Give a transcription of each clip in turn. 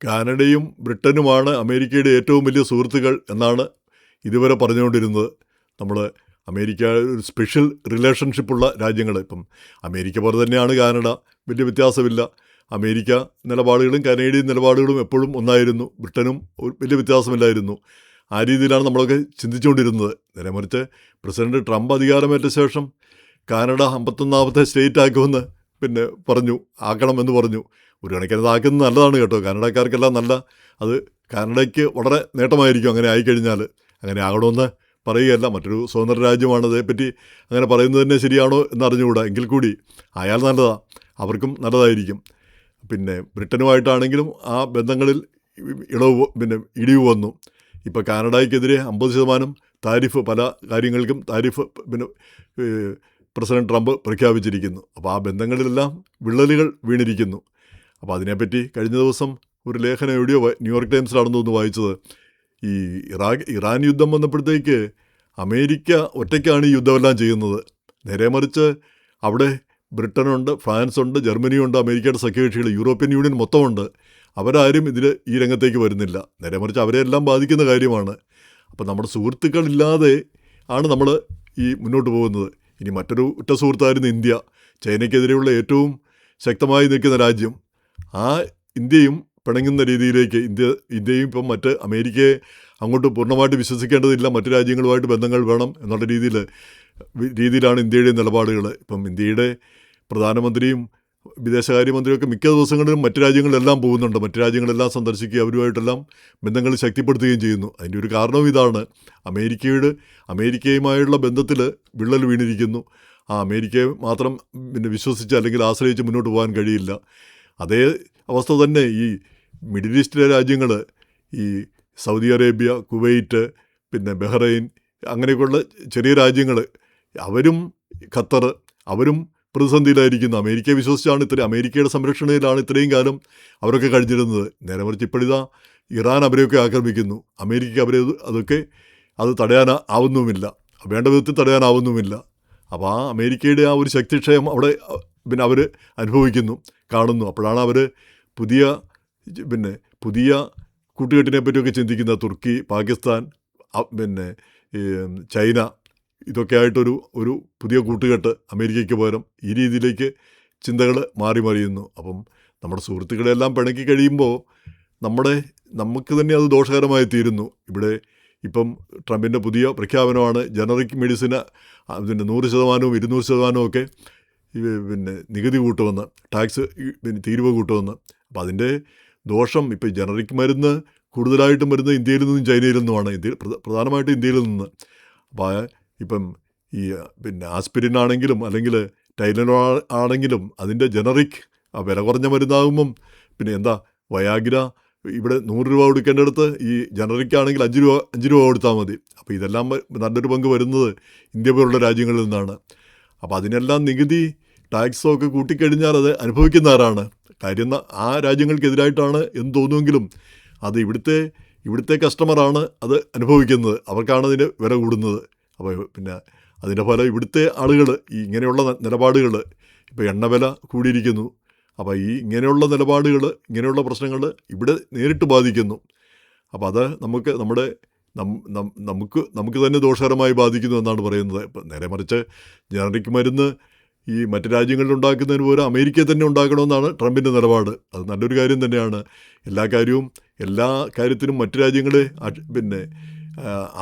കാനഡയും ബ്രിട്ടനുമാണ് അമേരിക്കയുടെ ഏറ്റവും വലിയ സുഹൃത്തുക്കൾ എന്നാണ് ഇതുവരെ പറഞ്ഞുകൊണ്ടിരുന്നത്. നമ്മൾ അമേരിക്ക ഒരു സ്പെഷ്യൽ റിലേഷൻഷിപ്പുള്ള രാജ്യങ്ങൾ. ഇപ്പം അമേരിക്ക പോലെ തന്നെയാണ് കാനഡ, വലിയ വ്യത്യാസമില്ല. അമേരിക്ക നിലപാടുകളും കനേഡിയൻ നിലപാടുകളും എപ്പോഴും ഒന്നായിരുന്നു. ബ്രിട്ടനും വലിയ വ്യത്യാസമില്ലായിരുന്നു. ആ രീതിയിലാണ് നമ്മളൊക്കെ ചിന്തിച്ചുകൊണ്ടിരുന്നത്. നേരെ മറിച്ച് പ്രസിഡന്റ് ട്രംപ് അധികാരമേറ്റ ശേഷം കാനഡ 51ാമത്തെ സ്റ്റേറ്റ് ആക്കുമെന്ന് ആക്കണമെന്ന് പറഞ്ഞു. ഒരു കണക്കിന് അതാക്കുന്നത് നല്ലതാണ് കേട്ടോ. കാനഡക്കാർക്കെല്ലാം അത് കാനഡയ്ക്ക് വളരെ നേട്ടമായിരിക്കും അങ്ങനെ ആയിക്കഴിഞ്ഞാൽ. അങ്ങനെ ആകണമെന്ന് പറയുകയല്ല, മറ്റൊരു സ്വതന്ത്ര രാജ്യമാണ്, അതേപ്പറ്റി അങ്ങനെ പറയുന്നത് തന്നെ ശരിയാണോ എന്നറിഞ്ഞുകൂടാ. എങ്കിൽ കൂടി ആയാൽ നല്ലതാണ്, അവർക്കും നല്ലതായിരിക്കും. ബ്രിട്ടനുമായിട്ടാണെങ്കിലും ആ ബന്ധങ്ങളിൽ ഇടിവ് വന്നു. ഇപ്പോൾ കാനഡയ്ക്കെതിരെ 50% താരിഫ്, പല കാര്യങ്ങൾക്കും താരിഫ് പ്രസിഡന്റ് ട്രംപ് പ്രഖ്യാപിച്ചിരിക്കുന്നു. അപ്പോൾ ആ ബന്ധങ്ങളിലെല്ലാം വിള്ളലുകൾ വീണിരിക്കുന്നു. അപ്പോൾ അതിനെപ്പറ്റി കഴിഞ്ഞ ദിവസം ഒരു ലേഖനം എവിടെയോ ന്യൂയോർക്ക് ടൈംസിലാണെന്ന് തോന്നുന്നു വായിച്ചത്. ഈ ഇറാൻ യുദ്ധം വന്നപ്പോഴത്തേക്ക് അമേരിക്ക ഒറ്റയ്ക്കാണ് ഈ യുദ്ധമെല്ലാം ചെയ്യുന്നത്. നേരെ മറിച്ച് അവിടെ ബ്രിട്ടനുണ്ട്, ഫ്രാൻസുണ്ട്, ജർമ്മനിയുണ്ട്, അമേരിക്കയുടെ സഖ്യകക്ഷികൾ, യൂറോപ്യൻ യൂണിയൻ മൊത്തമുണ്ട്. അവരാരും ഈ രംഗത്തേക്ക് വരുന്നില്ല. നേരെ മറിച്ച് അവരെല്ലാം ബാധിക്കുന്ന കാര്യമാണ്. അപ്പോൾ നമ്മുടെ സുഹൃത്തുക്കളില്ലാതെ ആണ് നമ്മൾ ഈ മുന്നോട്ട് പോകുന്നത്. ഇനി മറ്റൊരു ഉറ്റ സുഹൃത്തായിരുന്നു ഇന്ത്യ, ചൈനയ്ക്കെതിരെയുള്ള ഏറ്റവും ശക്തമായി നിൽക്കുന്ന രാജ്യം. ആ ഇന്ത്യയും പിണങ്ങുന്ന രീതിയിലേക്ക് ഇന്ത്യയും ഇപ്പം മറ്റ് അമേരിക്കയെ അങ്ങോട്ട് പൂർണ്ണമായിട്ട് വിശ്വസിക്കേണ്ടതില്ല, മറ്റു രാജ്യങ്ങളുമായിട്ട് ബന്ധങ്ങൾ വേണം എന്നുള്ള രീതിയിലാണ് ഇന്ത്യയുടെ നിലപാടുകൾ. ഇപ്പം ഇന്ത്യയുടെ പ്രധാനമന്ത്രിയും വിദേശകാര്യമന്ത്രിയൊക്കെ മിക്ക ദിവസങ്ങളിലും മറ്റു രാജ്യങ്ങളിലെല്ലാം പോകുന്നുണ്ട്. മറ്റു രാജ്യങ്ങളെല്ലാം സന്ദർശിക്കുകയും അവരുമായിട്ടെല്ലാം ബന്ധങ്ങൾ ശക്തിപ്പെടുത്തുകയും ചെയ്യുന്നു. അതിൻ്റെ ഒരു കാരണവും ഇതാണ്. അമേരിക്കയുമായുള്ള ബന്ധത്തിൽ വിള്ളൽ വീണിരിക്കുന്നു. ആ അമേരിക്കയെ മാത്രം വിശ്വസിച്ച് അല്ലെങ്കിൽ ആശ്രയിച്ച് മുന്നോട്ട് പോകാൻ കഴിയില്ല. അതേ അവസ്ഥ തന്നെ ഈ മിഡിൽ ഈസ്റ്റിലെ രാജ്യങ്ങൾ, ഈ സൗദി അറേബ്യ, കുവൈറ്റ്, ബഹ്റൈൻ, അങ്ങനെയൊക്കെയുള്ള ചെറിയ രാജ്യങ്ങൾ, അവരും ഖത്തർ, അവരും പ്രതിസന്ധിയിലായിരിക്കുന്നു. അമേരിക്കയെ വിശ്വസിച്ചാണ് അമേരിക്കയുടെ സംരക്ഷണയിലാണ് ഇത്രയും കാലം അവരൊക്കെ കഴിഞ്ഞിരുന്നത്. നേരെ മറിച്ച് ഇപ്പോഴിതാ ഇറാൻ അവരെയൊക്കെ ആക്രമിക്കുന്നു. അമേരിക്കയ്ക്ക് അത് തടയാനാവുന്നുമില്ല, വേണ്ട വിധത്തിൽ തടയാനാവുന്നുമില്ല. അപ്പോൾ ആ അമേരിക്കയുടെ ആ ഒരു ശക്തിക്ഷയം അവിടെ അവർ അനുഭവിക്കുന്നു, കാണുന്നു. അപ്പോഴാണ് അവർ പുതിയ കൂട്ടുകെട്ടിനെ പറ്റിയൊക്കെ ചിന്തിക്കുന്നത്. തുർക്കി, പാകിസ്ഥാൻ, ചൈന, ഇതൊക്കെ ആയിട്ടൊരു പുതിയ കൂട്ടുകെട്ട് അമേരിക്കയ്ക്ക് പകരം ഈ രീതിയിലേക്ക് ചിന്തകൾ മറിയുന്നു. അപ്പം നമ്മുടെ സുഹൃത്തുക്കളെല്ലാം പിണക്കി കഴിയുമ്പോൾ നമുക്ക് തന്നെ അത് ദോഷകരമായി തീരുന്നു. ഇവിടെ ഇപ്പം ട്രംപിൻ്റെ പുതിയ പ്രഖ്യാപനമാണ് ജനറിക് മെഡിസിന് 100%, 200% ഒക്കെ നികുതി കൂട്ടുമെന്ന്, ടാക്സ് തീരുവ കൂട്ടുമെന്ന്. അപ്പം അതിൻ്റെ ദോഷം, ഇപ്പോൾ ജനറിക് മരുന്ന് കൂടുതലായിട്ടും വരുന്നത് ഇന്ത്യയിൽ നിന്നും ചൈനയിൽ നിന്നുമാണ്. പ്രധാനമായിട്ടും ഇന്ത്യയിൽ നിന്ന്. അപ്പോൾ ഇപ്പം ഈ ആസ്പിരിൻ ആണെങ്കിലും അല്ലെങ്കിൽ ടൈലനോൾ ആണെങ്കിലും അതിൻ്റെ ജനറിക് വില കുറഞ്ഞ മരുന്നാകുമ്പം വയാഗ്ര ഇവിടെ 100 രൂപ കൊടുക്കേണ്ടടുത്ത് ഈ ജനറിക് ആണെങ്കിൽ 5 രൂപ കൊടുത്താൽ മതി. അപ്പോൾ ഇതെല്ലാം നല്ലൊരു പങ്ക് വരുന്നത് ഇന്ത്യ പോലുള്ള രാജ്യങ്ങളിൽ നിന്നാണ്. അപ്പോൾ അതിനെല്ലാം നികുതി, ടാക്സൊക്കെ കൂട്ടിക്കഴിഞ്ഞാൽ അത് അനുഭവിക്കുന്ന ആരാണ്? കാര്യം ആ രാജ്യങ്ങൾക്കെതിരായിട്ടാണ് എന്ന് തോന്നുമെങ്കിലും അത് ഇവിടുത്തെ കസ്റ്റമറാണ് അത് അനുഭവിക്കുന്നത്. അവർക്കാണ് അതിന് വില കൂടുന്നത്. അപ്പോൾ അതിൻ്റെ ഫലം ഇവിടുത്തെ ആളുകൾ ഈ ഇങ്ങനെയുള്ള നിലപാടുകൾ, ഇപ്പോൾ എണ്ണവില കൂടിയിരിക്കുന്നു. അപ്പോൾ ഈ ഇങ്ങനെയുള്ള നിലപാടുകൾ, ഇങ്ങനെയുള്ള പ്രശ്നങ്ങൾ ഇവിടെ നേരിട്ട് ബാധിക്കുന്നു. അപ്പോൾ അത് നമുക്ക് തന്നെ ദോഷകരമായി ബാധിക്കുന്നു എന്നാണ് പറയുന്നത്. ഇപ്പം നേരെ മറിച്ച് ജനറിക് മരുന്ന് ഈ മറ്റ് രാജ്യങ്ങളിൽ ഉണ്ടാക്കുന്നതിന് പോലെ അമേരിക്കയിൽ തന്നെ ഉണ്ടാക്കണമെന്നാണ് ട്രംപിൻ്റെ നിലപാട്. അത് നല്ലൊരു കാര്യം തന്നെയാണ്. എല്ലാ കാര്യത്തിനും മറ്റു രാജ്യങ്ങളെ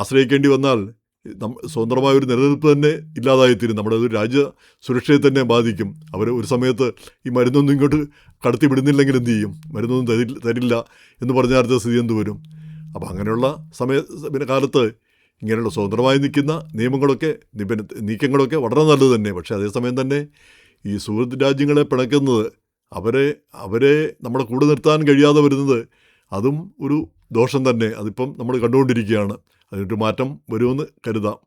ആശ്രയിക്കേണ്ടി വന്നാൽ സ്വതന്ത്രമായൊരു നിലനിൽപ്പ് തന്നെ ഇല്ലാതായിത്തീരും. നമ്മുടെ ഒരു രാജ്യ സുരക്ഷയെ തന്നെ ബാധിക്കും. അവർ ഒരു സമയത്ത് ഈ മരുന്നൊന്നും ഇങ്ങോട്ട് കടത്തി വിടുന്നില്ലെങ്കിൽ എന്ത് ചെയ്യും? മരുന്നൊന്നും തരില്ല എന്ന് പറഞ്ഞാൽ സ്ഥിതി എന്ത് വരും? അപ്പോൾ അങ്ങനെയുള്ള കാലത്ത് ഇങ്ങനെയുള്ള സ്വതന്ത്രമായി നിൽക്കുന്ന നീക്കങ്ങളൊക്കെ വളരെ നല്ലത് തന്നെ. പക്ഷേ അതേസമയം തന്നെ ഈ സുഹൃത്ത് രാജ്യങ്ങളെ പിണക്കുന്നത്, അവരെ നമ്മളെ കൂടെ നിർത്താൻ കഴിയാതെ വരുന്നത്, അതും ഒരു ദോഷം തന്നെ. അതിപ്പം നമ്മൾ കണ്ടുകൊണ്ടിരിക്കുകയാണ്. അതിനൊരു മാറ്റം വരുമെന്ന് കരുതാം.